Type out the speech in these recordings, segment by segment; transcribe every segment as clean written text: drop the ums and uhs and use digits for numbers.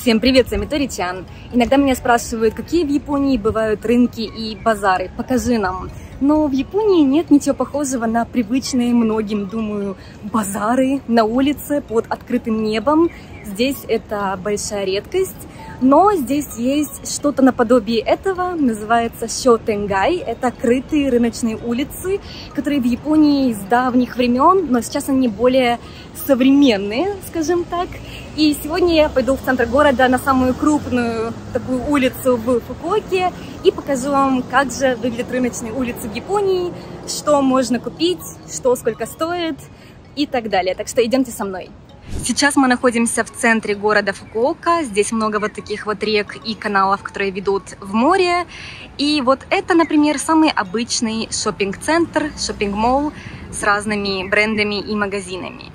Всем привет, с вами Тори-чан. Иногда меня спрашивают, какие в Японии бывают рынки и базары. Покажи нам. Но в Японии нет ничего похожего на привычные многим, думаю, базары на улице под открытым небом. Здесь это большая редкость. Но здесь есть что-то наподобие этого, называется Шотенгай. Это крытые рыночные улицы, которые в Японии с давних времен, но сейчас они более современные, скажем так. И сегодня я пойду в центр города на самую крупную такую улицу в Фукуоке и покажу вам, как же выглядят рыночные улицы в Японии, что можно купить, что сколько стоит и так далее. Так что идемте со мной. Сейчас мы находимся в центре города Фукуока. Здесь много вот таких вот рек и каналов, которые ведут в море. И вот это, например, самый обычный шоппинг-центр, шоппинг-молл с разными брендами и магазинами.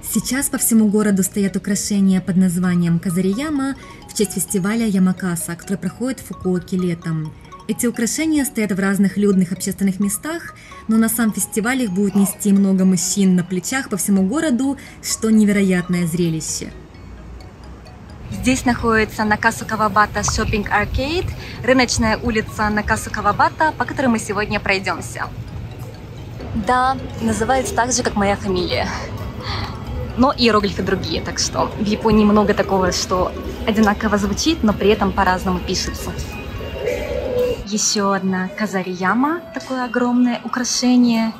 Сейчас по всему городу стоят украшения под названием Казарияма в честь фестиваля Ямакаса, который проходит в Фукуоке летом. Эти украшения стоят в разных людных общественных местах, но на сам фестиваль их будет нести много мужчин на плечах по всему городу, что невероятное зрелище. Здесь находится Накасу Кавабата Shopping Arcade, рыночная улица Накасу Кавабата, по которой мы сегодня пройдемся. Да, называется так же, как моя фамилия. Но иероглифы другие, так что в Японии много такого, что одинаково звучит, но при этом по-разному пишется. Еще одна Казарияма, такое огромное украшение.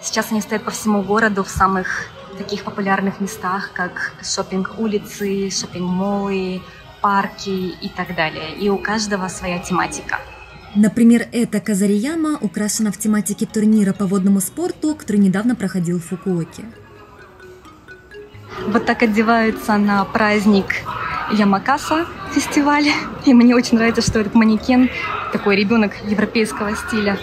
Сейчас они стоят по всему городу в самых таких популярных местах, как шоппинг-улицы, шоппинг-моллы, парки и так далее. И у каждого своя тематика. Например, эта Казарияма украшена в тематике турнира по водному спорту, который недавно проходил в Фукуоке. Вот так одеваются на праздник Ямакаса фестиваль. И мне очень нравится, что этот манекен такой ребенок европейского стиля.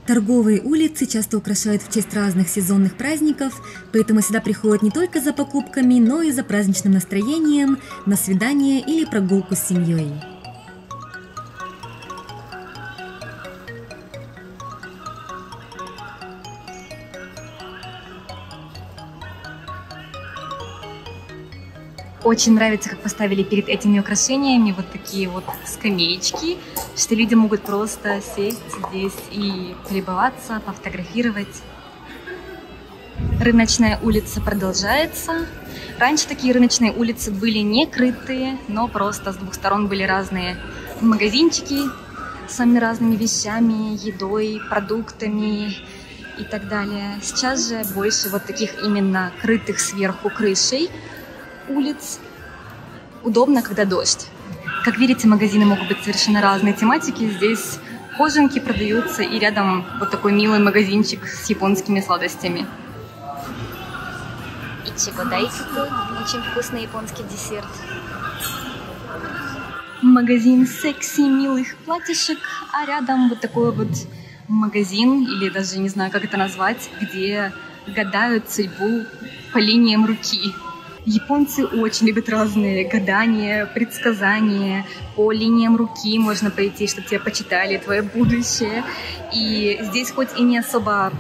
Торговые улицы часто украшают в честь разных сезонных праздников, поэтому сюда приходят не только за покупками, но и за праздничным настроением, на свидание или прогулку с семьей. Очень нравится, как поставили перед этими украшениями вот такие вот скамеечки, что люди могут просто сесть здесь и полюбоваться, пофотографировать. Рыночная улица продолжается. Раньше такие рыночные улицы были не крытые, но просто с двух сторон были разные магазинчики с самыми разными вещами, едой, продуктами и так далее. Сейчас же больше вот таких именно крытых сверху крышей улиц. Удобно, когда дождь. Как видите, магазины могут быть совершенно разные тематики. Здесь кожанки продаются, и рядом вот такой милый магазинчик с японскими сладостями. Ичиго дайсуку, очень вкусный японский десерт. Магазин секси милых платьишек, а рядом вот такой вот магазин, или даже не знаю, как это назвать, где гадают судьбу по линиям руки. Японцы очень любят разные гадания, предсказания. По линиям руки можно пойти, чтобы тебя почитали, твое будущее. И здесь хоть и не особо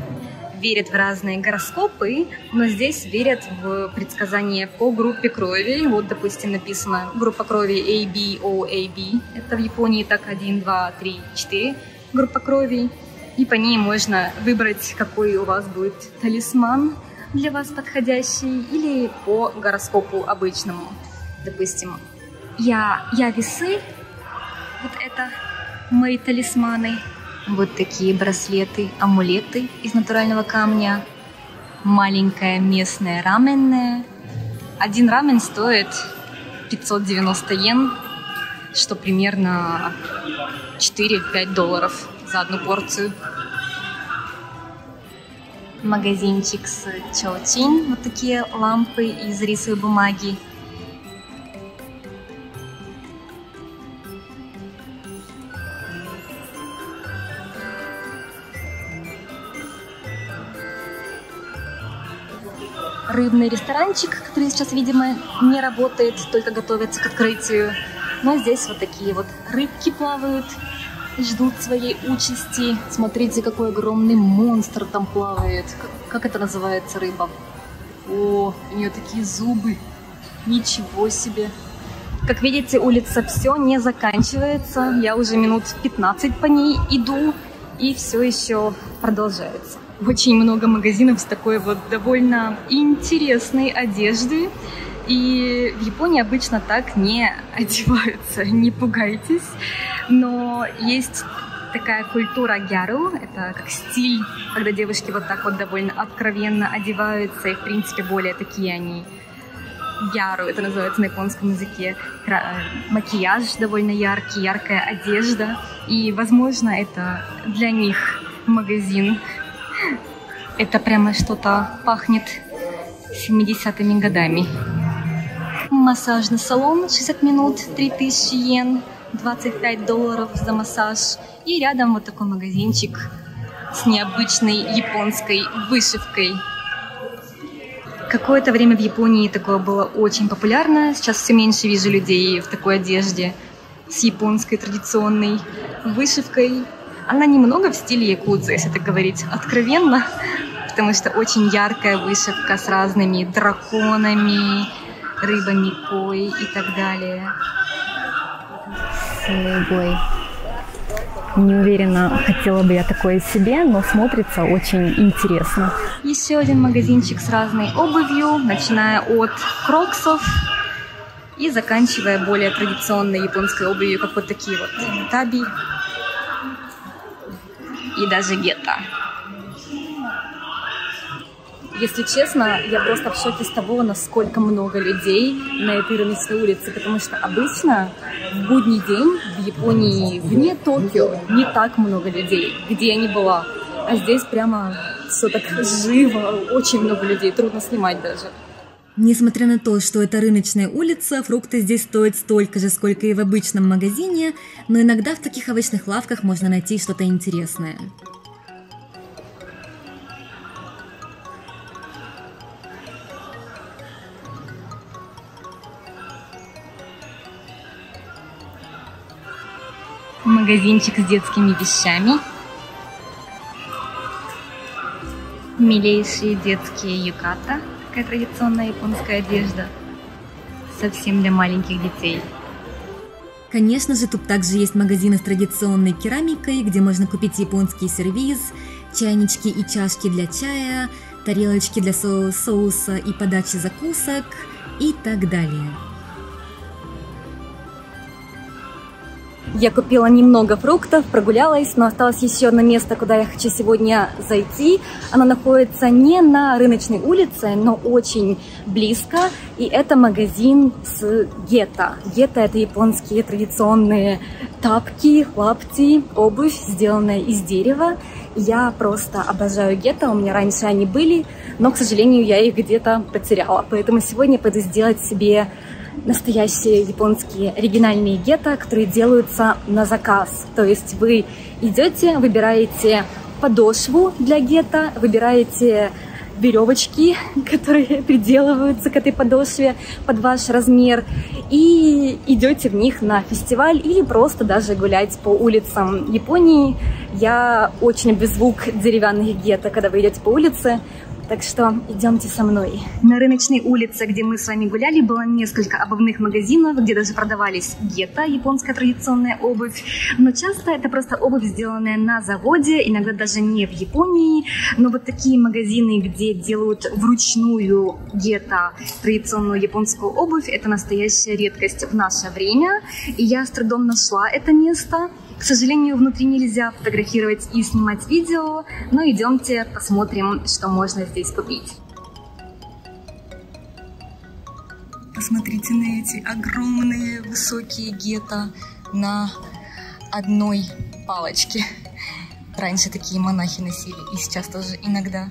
верят в разные гороскопы, но здесь верят в предсказания по группе крови. Вот, допустим, написано группа крови ABOAB. Это в Японии так 1, 2, 3, 4 группа крови. И по ней можно выбрать, какой у вас будет талисман для вас подходящий, или по гороскопу обычному. Допустим, я весы, вот это мои талисманы. Вот такие браслеты, амулеты из натурального камня. Маленькая местная раменная. Один рамен стоит 590 йен, что примерно 4-5 долларов за одну порцию. Магазинчик с чоучин, вот такие лампы из рисовой бумаги. рыбный ресторанчик, который сейчас, видимо, не работает, только готовится к открытию. Но здесь вот такие вот рыбки плавают, ждут своей участи. Смотрите, какой огромный монстр там плавает. Как это называется, рыба? О, у нее такие зубы. Ничего себе. Как видите, улица все не заканчивается. Я уже минут 15 по ней иду, и все еще продолжается. Очень много магазинов с такой вот довольно интересной одеждой. И в Японии обычно так не одеваются, не пугайтесь. Но есть такая культура гяру, это как стиль, когда девушки вот так вот довольно откровенно одеваются, и в принципе более такие они гяру, это называется на японском языке. Макияж довольно яркий, яркая одежда. И, возможно, это для них магазин. Это прямо что-то пахнет 70-ми годами. Массажный салон 60 минут, 3000 йен, $25 за массаж. И рядом вот такой магазинчик с необычной японской вышивкой. Какое-то время в Японии такое было очень популярно. Сейчас все меньше вижу людей в такой одежде с японской традиционной вышивкой. Она немного в стиле якудза, если так говорить откровенно, потому что очень яркая вышивка с разными драконами, рыбами кой и так далее. Ой. Не уверена, хотела бы я такое себе, но смотрится очень интересно. Еще один магазинчик с разной обувью, начиная от кроксов и заканчивая более традиционной японской обувью, как вот такие вот таби и даже гетто. Если честно, я просто в шоке с того, насколько много людей на этой рыночной улице, потому что обычно в будний день в Японии вне Токио не так много людей, где я не была. А здесь прямо все так живо, очень много людей, трудно снимать даже. Несмотря на то, что это рыночная улица, фрукты здесь стоят столько же, сколько и в обычном магазине, но иногда в таких овощных лавках можно найти что-то интересное. Магазинчик с детскими вещами. Милейшие детские юката. Такая традиционная японская одежда. Совсем для маленьких детей. Конечно же, тут также есть магазины с традиционной керамикой, где можно купить японский сервиз, чайнички и чашки для чая, тарелочки для соуса и подачи закусок и так далее. Я купила немного фруктов, прогулялась, но осталось еще одно место, куда я хочу сегодня зайти. Оно находится не на рыночной улице, но очень близко. И это магазин с гетто. Гетто — это японские традиционные тапки, лапти, обувь, сделанная из дерева. Я просто обожаю гетто, у меня раньше они были, но, к сожалению, я их где-то потеряла. Поэтому сегодня пойду сделать себе настоящие японские оригинальные гетто, которые делаются на заказ. То есть вы идете, выбираете подошву для гетто, выбираете веревочки, которые приделываются к этой подошве под ваш размер, и идете в них на фестиваль или просто даже гулять по улицам Японии. Я очень люблю звук деревянных гетто, когда вы идете по улице. Так что идемте со мной. На рыночной улице, где мы с вами гуляли, было несколько обувных магазинов, где даже продавались гетто, японская традиционная обувь. Но часто это просто обувь, сделанная на заводе, иногда даже не в Японии. Но вот такие магазины, где делают вручную гетто, традиционную японскую обувь, это настоящая редкость в наше время. И я с трудом нашла это место. К сожалению, внутри нельзя фотографировать и снимать видео, но идемте посмотрим, что можно здесь купить. Посмотрите на эти огромные высокие гетто на одной палочке. Раньше такие монахи носили, и сейчас тоже иногда.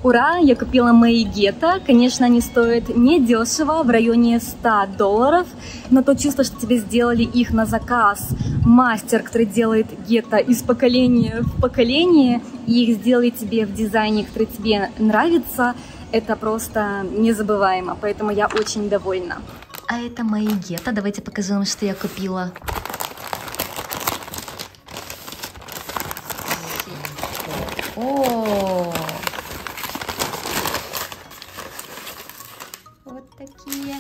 Ура! Я купила мои гетто. Конечно, они стоят недешево, в районе $100. на то чувство, что тебе сделали их на заказ. Мастер, который делает гетто из поколения в поколение, и их сделает тебе в дизайне, который тебе нравится, это просто незабываемо. Поэтому я очень довольна. А это мои гетто. Давайте покажу вам, что я купила. О! Вот такие.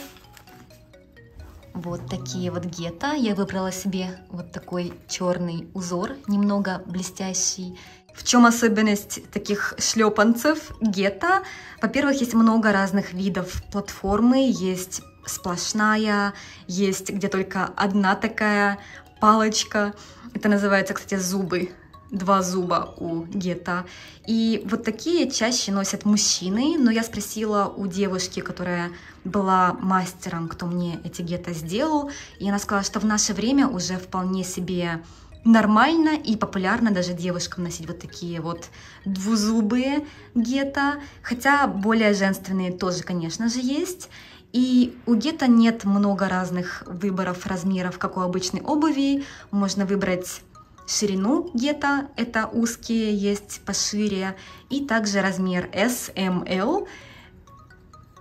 Вот такие вот гетто. Я выбрала себе вот такой черный узор, немного блестящий. В чем особенность таких шлепанцев гетто? Во-первых, есть много разных видов платформы. Есть сплошная, есть где только одна такая палочка. Это называется, кстати, зубы. 2 зуба у гетто. И вот такие чаще носят мужчины, но я спросила у девушки, которая была мастером, кто мне эти гетто сделал, и она сказала, что в наше время уже вполне себе нормально и популярно даже девушкам носить вот такие вот двузубые гетто, хотя более женственные тоже, конечно же, есть. И у гетто нет много разных выборов размеров, как у обычной обуви. Можно выбрать ширину гетто, это узкие, есть пошире, и также размер S, M, L,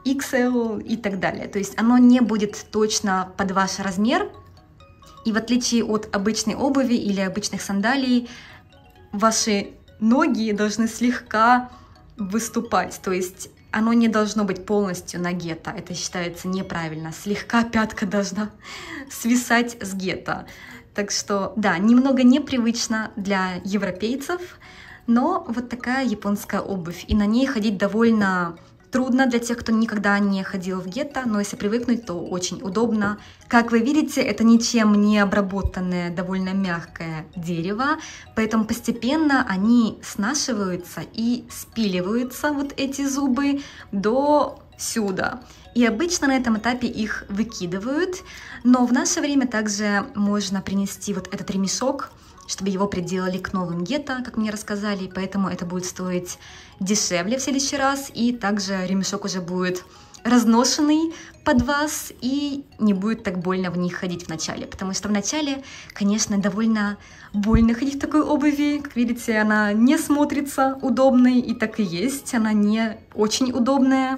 XL и так далее. То есть оно не будет точно под ваш размер, и в отличие от обычной обуви или обычных сандалий, ваши ноги должны слегка выступать, то есть оно не должно быть полностью на гетто, это считается неправильно, слегка пятка должна свисать с гетто. Так что, да, немного непривычно для европейцев, но вот такая японская обувь. И на ней ходить довольно трудно для тех, кто никогда не ходил в гетто, но если привыкнуть, то очень удобно. Как вы видите, это ничем не обработанное, довольно мягкое дерево, поэтому постепенно они снашиваются и спиливаются, вот эти зубы, до сюда. И обычно на этом этапе их выкидывают, но в наше время также можно принести вот этот ремешок, чтобы его приделали к новым гетто, как мне рассказали, поэтому это будет стоить дешевле в следующий раз, и также ремешок уже будет разношенный под вас и не будет так больно в них ходить в начале, потому что в начале, конечно, довольно больно ходить в такой обуви. Как видите, она не смотрится удобной, и так и есть, она не очень удобная.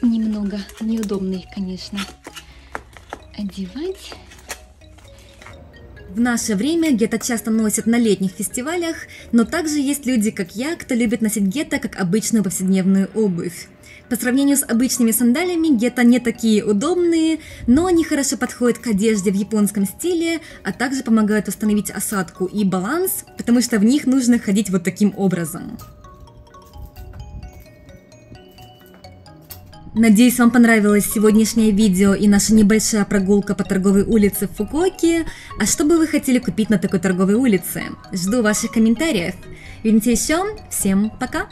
Немного неудобный, конечно, одевать. В наше время гетто часто носят на летних фестивалях, но также есть люди, как я, кто любит носить гетто как обычную повседневную обувь. По сравнению с обычными сандалиями, гетто не такие удобные, но они хорошо подходят к одежде в японском стиле, а также помогают установить осадку и баланс, потому что в них нужно ходить вот таким образом. Надеюсь, вам понравилось сегодняшнее видео и наша небольшая прогулка по торговой улице в Фукуоке. А что бы вы хотели купить на такой торговой улице? Жду ваших комментариев. Увидимся еще. Всем пока!